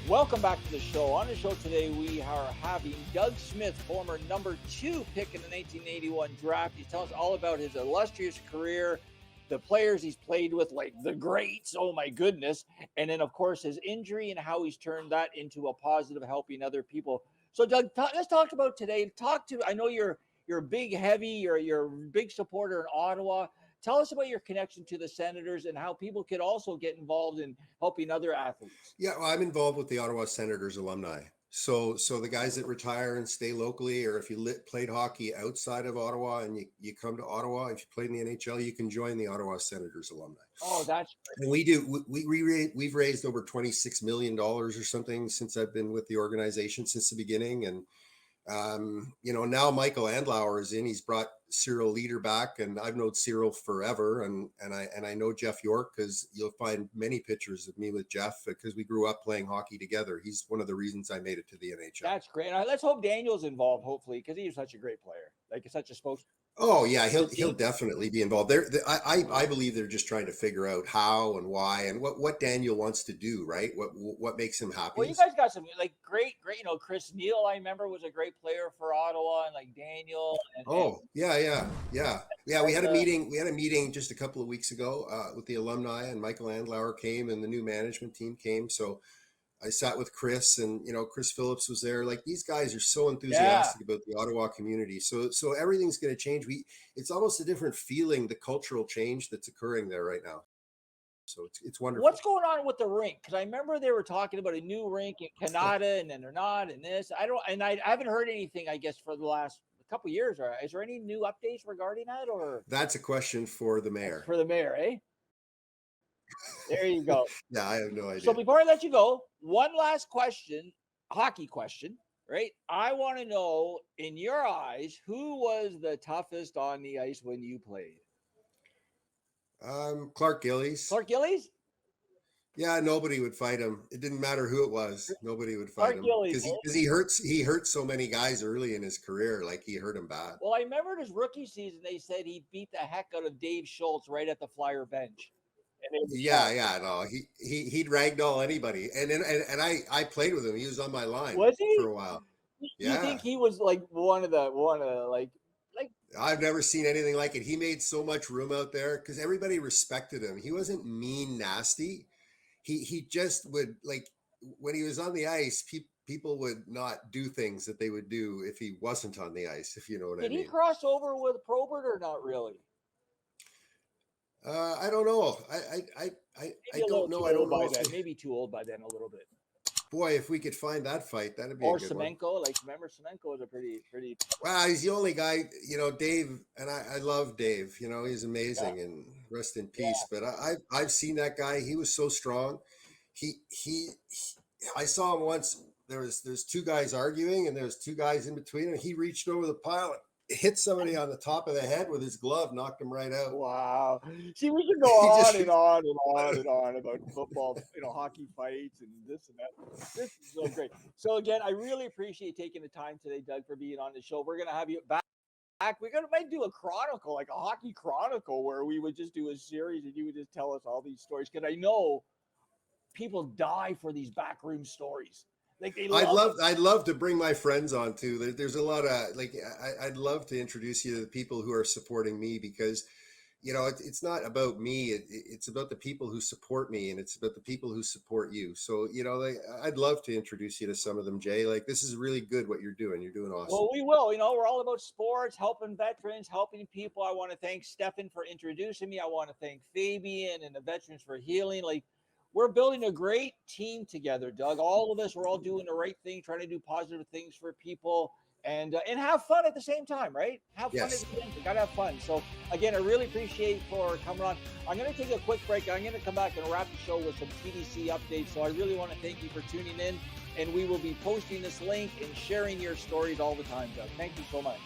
Welcome back to the show. On the show today, we are having Doug Smith, former number 2 pick in the 1981 draft. He's telling us all about his illustrious career, the players he's played with, like the greats, oh my goodness, and then, of course, his injury and how he's turned that into a positive, helping other people. So, Doug, let's talk about today. I know you're a big, heavy, you're a big supporter in Ottawa. Tell us about your connection to the Senators and how people could also get involved in helping other athletes. Yeah, well, I'm involved with the Ottawa Senators alumni. So the guys that retire and stay locally, or if you played hockey outside of Ottawa and you come to Ottawa, if you played in the NHL, you can join the Ottawa Senators alumni. Oh, that's great. And we've raised over $26 million or something since I've been with the organization since the beginning. And now Michael Andlauer is in. He's brought Cyril Leader back, and I've known Cyril forever, and I know Jeff York, because you'll find many pictures of me with Jeff because we grew up playing hockey together. He's one of the reasons I made it to the NHL. That's great. Let's hope Daniel's involved, hopefully, because he's such a great player. Like, it's such a spokesman. Oh yeah, he'll definitely be involved. I believe they're just trying to figure out how and why and what Daniel wants to do, right? What makes him happy. Well, you guys got some like great. Chris Neal, I remember, was a great player for Ottawa, and like Daniel. Yeah. We had a meeting. We had a meeting just a couple of weeks ago with the alumni, and Michael Andlauer came, and the new management team came. So I sat with Chris, and Chris Phillips was there. Like, these guys are so enthusiastic about the Ottawa community. So everything's going to change. It's almost a different feeling, the cultural change that's occurring there right now. So it's wonderful. What's going on with the rink? Because I remember they were talking about a new rink in Canada, and then they're not, and this. I haven't heard anything, I guess, for the last couple of years. Is there any new updates regarding that, or? That's a question for the mayor. For the mayor, eh? There you go. Yeah, I have no idea. So before I let you go, one last question, hockey question, right? I want to know, in your eyes, who was the toughest on the ice when you played? Clark Gillies. Clark Gillies? Yeah, nobody would fight him. It didn't matter who it was. Nobody would fight him because he hurt so many guys early in his career. Like, he hurt him bad. Well, I remember his rookie season, they said he beat the heck out of Dave Schultz right at the Flyer bench. No, he'd ragdoll anybody, and I played with him. He was on my line for a while. You think he was like one of the like? I've never seen anything like it. He made so much room out there because everybody respected him. He wasn't mean, nasty. He just would, like, when he was on the ice, people would not do things that they would do if he wasn't on the ice. If you know what I mean. Did he cross over with Probert or not really? I don't know. I don't know. I don't know. Maybe too old by then, a little bit. Boy, if we could find that fight, that'd be a good Semenko. one. Like, remember, Semenko was a pretty. Well, he's the only guy. Dave, and I love Dave. He's amazing, and rest in peace. But I've seen that guy. He was so strong. I saw him once. There's two guys arguing, and there's two guys in between, and he reached over the pile and hit somebody on the top of the head with his glove, knocked him right out. Wow. See, we could go on and on and on and on about football, hockey fights and this and that. This is so great. So again, I really appreciate taking the time today, Doug, for being on the show. We're going to have you back. Might do a chronicle, like a hockey chronicle, where we would just do a series and you would just tell us all these stories. Because I know people die for these backroom stories. Like, I'd love to bring my friends on too. There's a lot of I'd love to introduce you to the people who are supporting me, because it's not about me. It's about the people who support me, and it's about the people who support you. So I'd love to introduce you to some of them, Jay. Like, this is really good what you're doing. You're doing awesome. Well, we will. We're all about sports, helping veterans, helping people. I want to thank Stefan for introducing me. I want to thank Fabian and the Veterans for Healing. Like, we're building a great team together, Doug. All of us, we're all doing the right thing, trying to do positive things for people, and have fun at the same time, right? Have fun at the same time. You gotta have fun. So again, I really appreciate for coming on. I'm going to take a quick break. I'm going to come back and wrap the show with some TDC updates. So I really want to thank you for tuning in, and we will be posting this link and sharing your stories all the time, Doug. Thank you so much.